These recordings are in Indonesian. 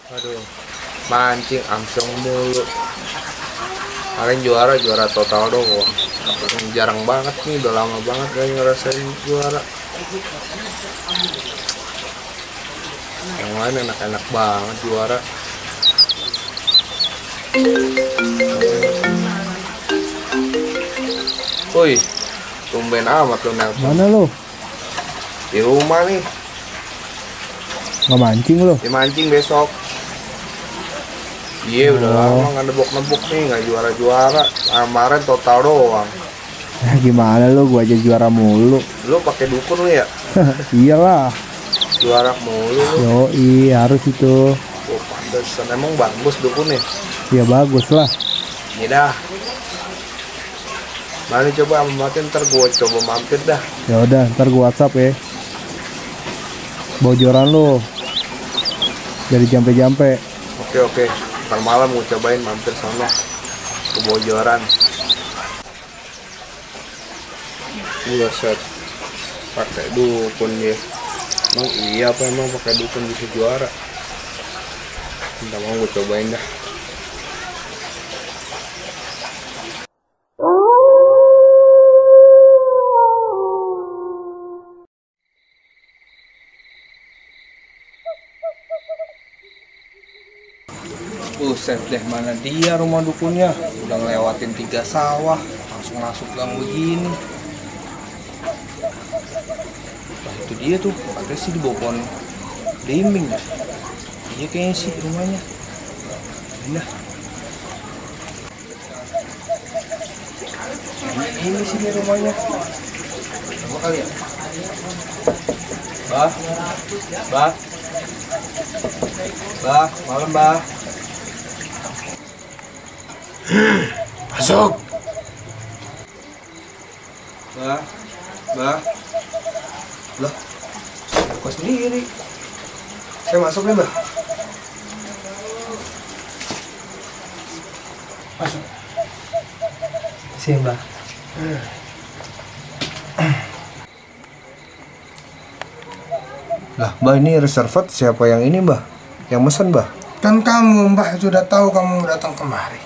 Aduh, mancing amsyong mulu. Kalian juara total doang. Jarang banget nih, udah lama banget gak ngerasain juara. Yang lain enak-enak banget juara. Woi, tumben amat lo nelpon. Mana lo? Di rumah nih. Nggak mancing lo? Dimancing besok. Iya udah lama nggak nebok-nebok nih, nggak juara-juara. Kemarin total doang. Gimana lo? Gua aja juara mulu. Lu pakai dukun lu ya? Iyalah. Juara mulu lu. Yoi, harus itu. Oh, pantesan. Emang bagus dukunnya? Ya bagus lah. Ini dah. Mana coba mampir, ntar gua coba mampir dah. Ya udah, ntar gua WhatsApp ya. Bojoran lo. Dari jampe-jampe. Oke. Ntar malam gua cobain mampir sana. Kebojoran. Gua set. Pakai dukun dia. Emang iya apa emang pakai dukun bisa juara? Ntar mau gua cobain dah. Buset deh, mana dia rumah dukunnya? Udah ngelewatin 3 sawah, langsung masuk gang begini. Nah itu dia tuh, katanya sih di bawah pohon belimbing ya. Iya kayaknya sih rumahnya. Nah, ini sih dia rumahnya. Coba kali ya. Bah, malam bah. Masuk. Bah. Lah, buka sendiri. Saya masuk nih, Mbak. Masuk. Sini, Mbak. Lah, Mbak, ini reservat siapa yang ini, Mbak? Yang mesen, Mbak? Kan kamu, Mbah, sudah tahu kamu datang kemari.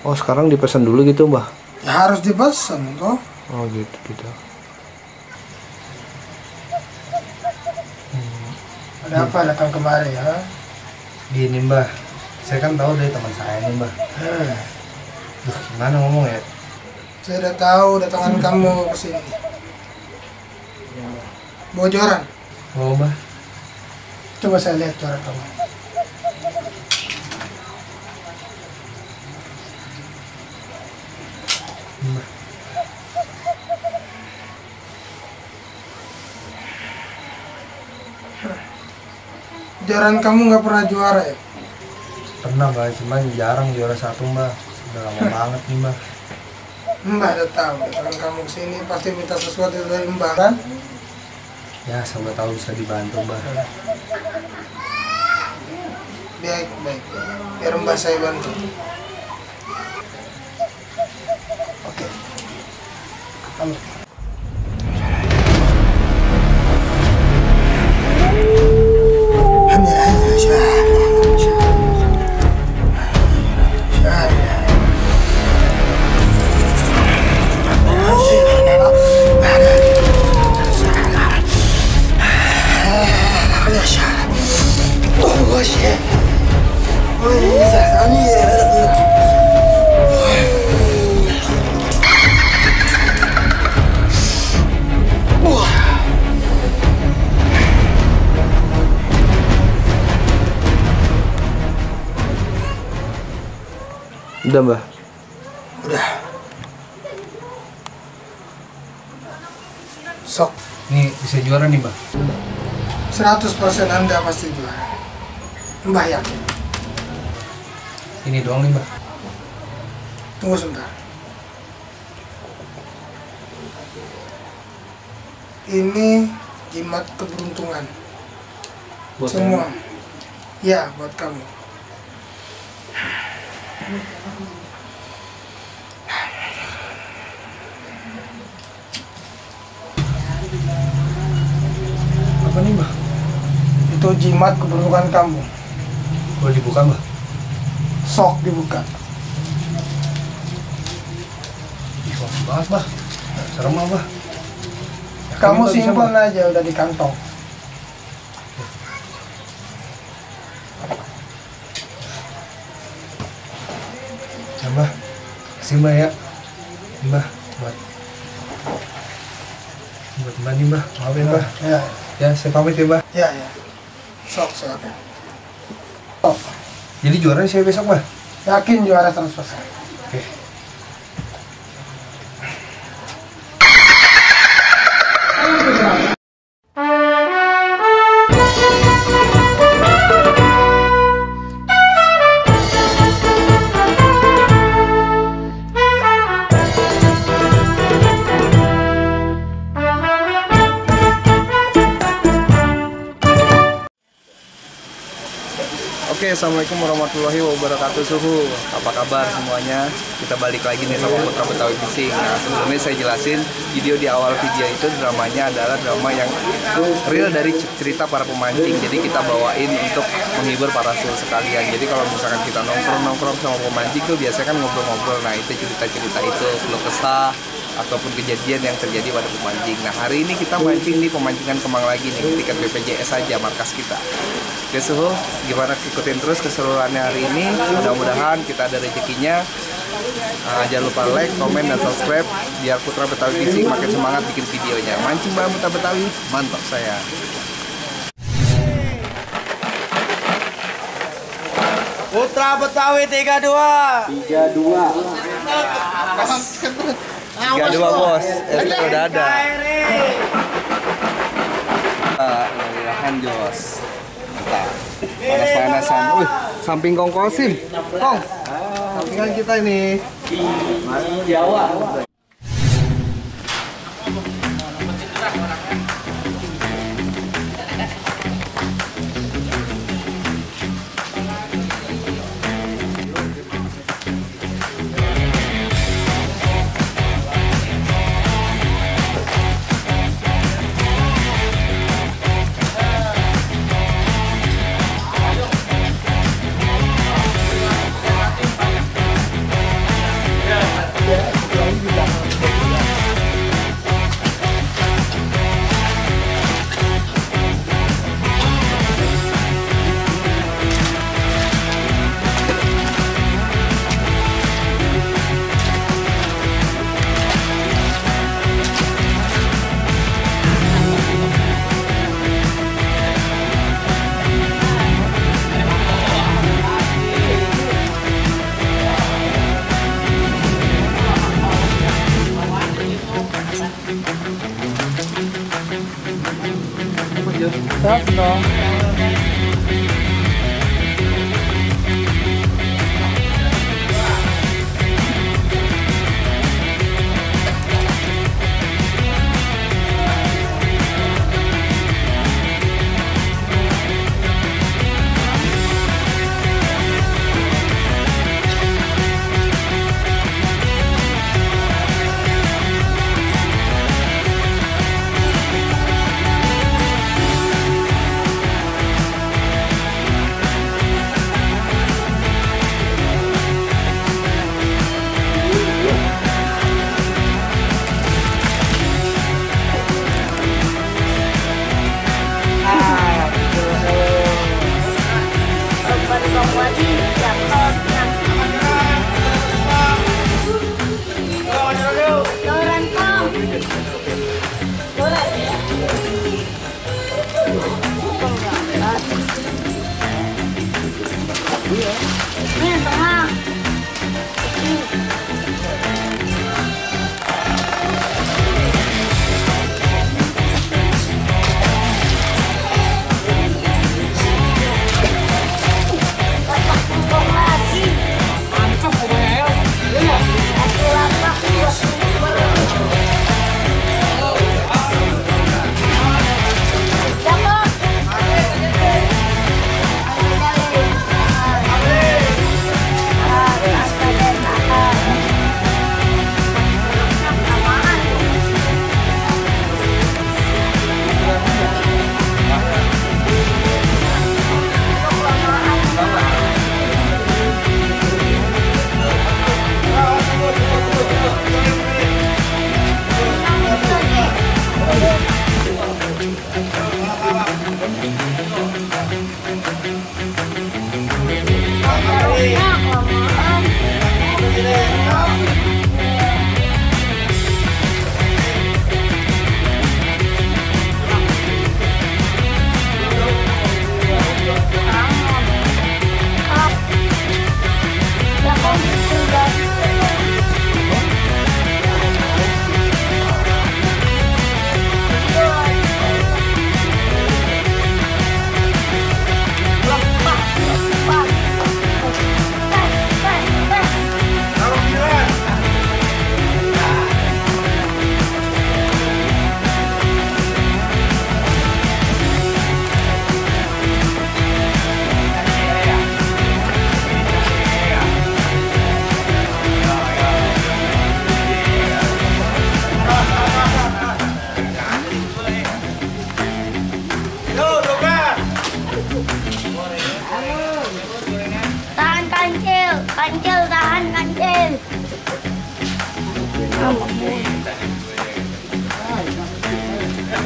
Oh, sekarang dipesan dulu gitu, Mbak? Ya harus dipesan, toh. Oh, gitu. Ada apa datang kemari, ya? Gini Mbah, saya kan tahu dari teman saya nih Mbah. Duh, gimana ngomong ya? Saya udah tahu datangan kamu ke sini. Bocoran. Oh Mbah, Coba saya lihat coret kamu. Mbah. Joran kamu nggak pernah juara ya? Pernah Mbah, cuman jarang juara satu Mbah. Sudah lama banget nih Mbah. Mbah udah tahu datangan kamu ke sini pasti minta sesuatu dari Mbah kan? Ya, siapa tahu bisa dibantu Mbah. Baik. Biar Mbah saya bantu. Oke. Kamu. Udah, Mbak. Udah. Sok. Nih bisa juara nih Mbah. 100% Anda pasti juara. Mbah yakin. Ini doang nih Mbah. Tunggu sebentar. Ini jimat keberuntungan. Buat Semua. Ya, buat kamu. apa nih Mbah? Itu jimat keberuntungan kamu. Boleh dibuka mbah? Sok dibuka. Ih, wangi banget mbah. Serem mbah. Yakin Kamu Mbah bisa, simpan Mbah? aja udah di kantong. Ya mbah. Kasih mbah ya. Mbah buat mbah nih mbah. Maafin mbah. Ya, Ya saya pamit ya mbah. ya, ya. Sok silakan. Sok. Jadi juaranya saya besok mbah. Yakin juara 100%. Oke. Oke, assalamualaikum warahmatullahi wabarakatuh. Suhu, apa kabar semuanya? Kita balik lagi nih sama Putra Betawi Fishing. Nah, sebelumnya saya jelasin video di awal video itu dramanya adalah drama yang real dari cerita para pemancing. Jadi kita bawain untuk menghibur para suhu sekalian. Jadi kalau misalkan kita nongkrong sama pemancing tuh biasanya kan ngobrol-ngobrol. Nah, itu cerita-cerita itu keluh kesah ataupun kejadian yang terjadi pada pemancing. Nah, hari ini kita mancing di pemancingan Kemang lagi nih, tiket BPJS saja markas kita. Oke Suhu, gimana ikutin terus keseruannya hari ini. Mudah-mudahan kita ada rezekinya. Jangan lupa like, komen, dan subscribe biar Putra Betawi Fishing makin semangat bikin videonya. Mancing bareng Putra Betawi, mantap saya. Putra Betawi 32. 32 bos, itu udah ada. Lilihan jos. Mantap. Panas-panasan. Samping Kong Kosim. Kong, sampingan kita ini.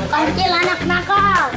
Kancil anak nakal.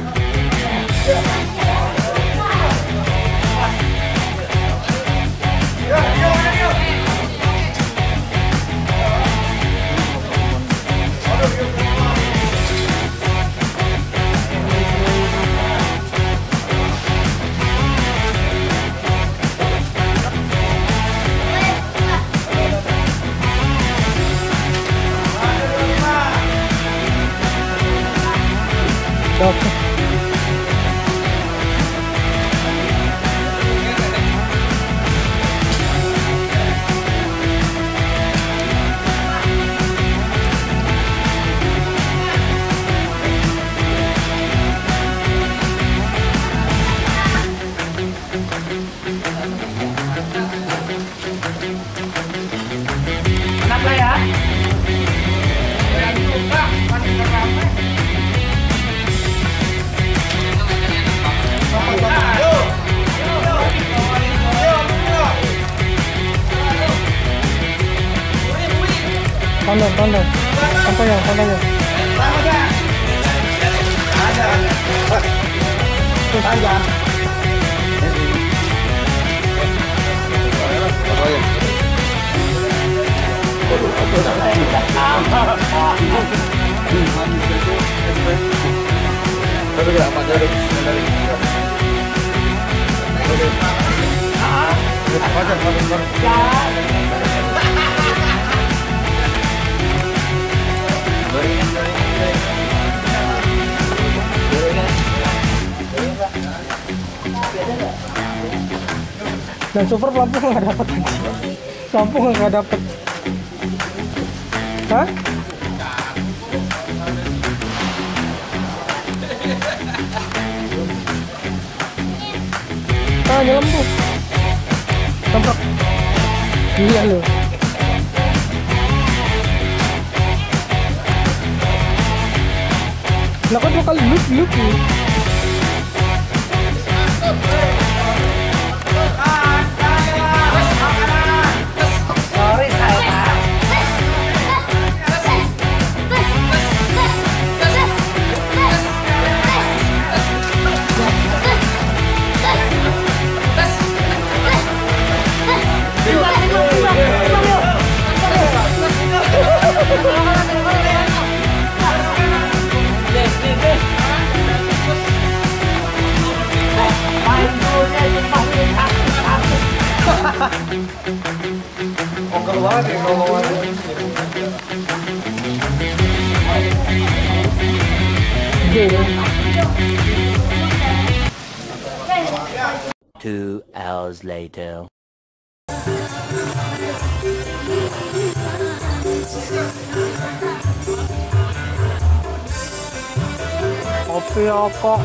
Pandang. Sampainya. Terus aja. Dan super lampu nggak dapet anjing. Lampu nggak dapet. Hah? Nyelem tuh. Tempat. Iya loh. Lah kan 2 kali loop nih. Ongkar banget ya ngomongannya. Two hours later. Pioko.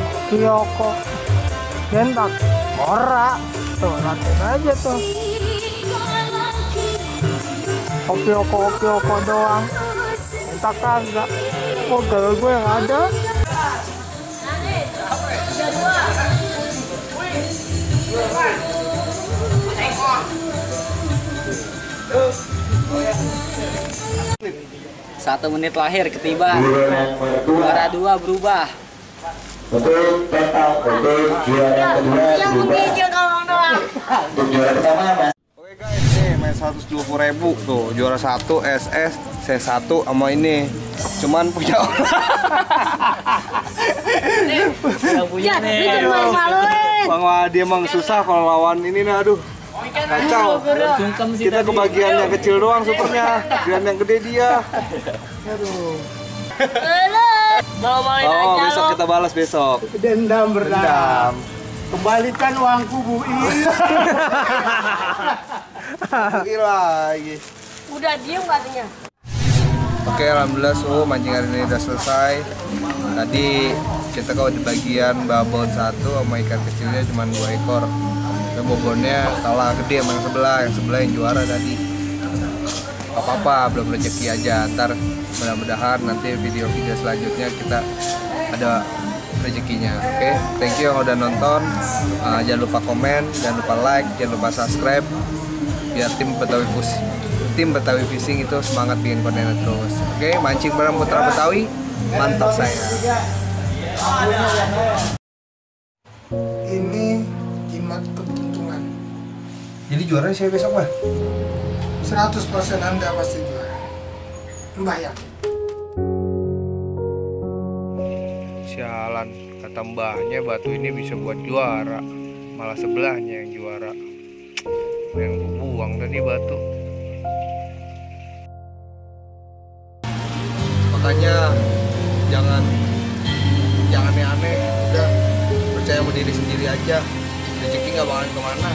Gentak. Ora. Tuh, latin aja tuh. Opioko doang. Entah kagak. Oh, gagal gue yang ada. Satu menit lahir ketiba. Juara 2 berubah. Untuk total untuk juara kedua berubah. Untuk juara pertama Oke guys, nih main 120.000 tuh, juara 1 SS C1 sama ini. Cuman punya orang. Yang punya nih. Bang Wadi emang susah kalau lawan ini nih, aduh. Kacau. Kita kebagian yang kecil doang supernya, bagian yang gede dia. Aduh. Oh, besok kita balas besok. Dendam berdarah. Kembalikan uangku, Bu I. Lagi. Udah diem katanya. Oke, alhamdulillah mancing hari ini udah selesai. Tadi kita kalau di bagian babon 1 sama ikan kecilnya cuma 2 ekor. Dan bobonnya kalah gede sama yang sebelah yang juara tadi. Gak apa-apa, belum rezeki aja. Ntar mudah-mudahan nanti video-video selanjutnya kita ada rezekinya. Oke, thank you yang udah nonton. Jangan lupa komen, jangan lupa like, jangan lupa subscribe biar tim Betawi Push tim Betawi Fishing itu semangat bikin kontennya terus. Oke, mancing bareng Putra Betawi, mantap saya. Ini jimat keberuntungan. Jadi juaranya saya besok, Mbah. 100% Anda pasti juara. Mbah yakin. Sialan, kata mbahnya batu ini bisa buat juara, malah sebelahnya yang juara. Yang buang tadi batu. Makanya jangan aneh-aneh, udah percaya sama diri sendiri aja. Rezeki nggak bakalan kemana.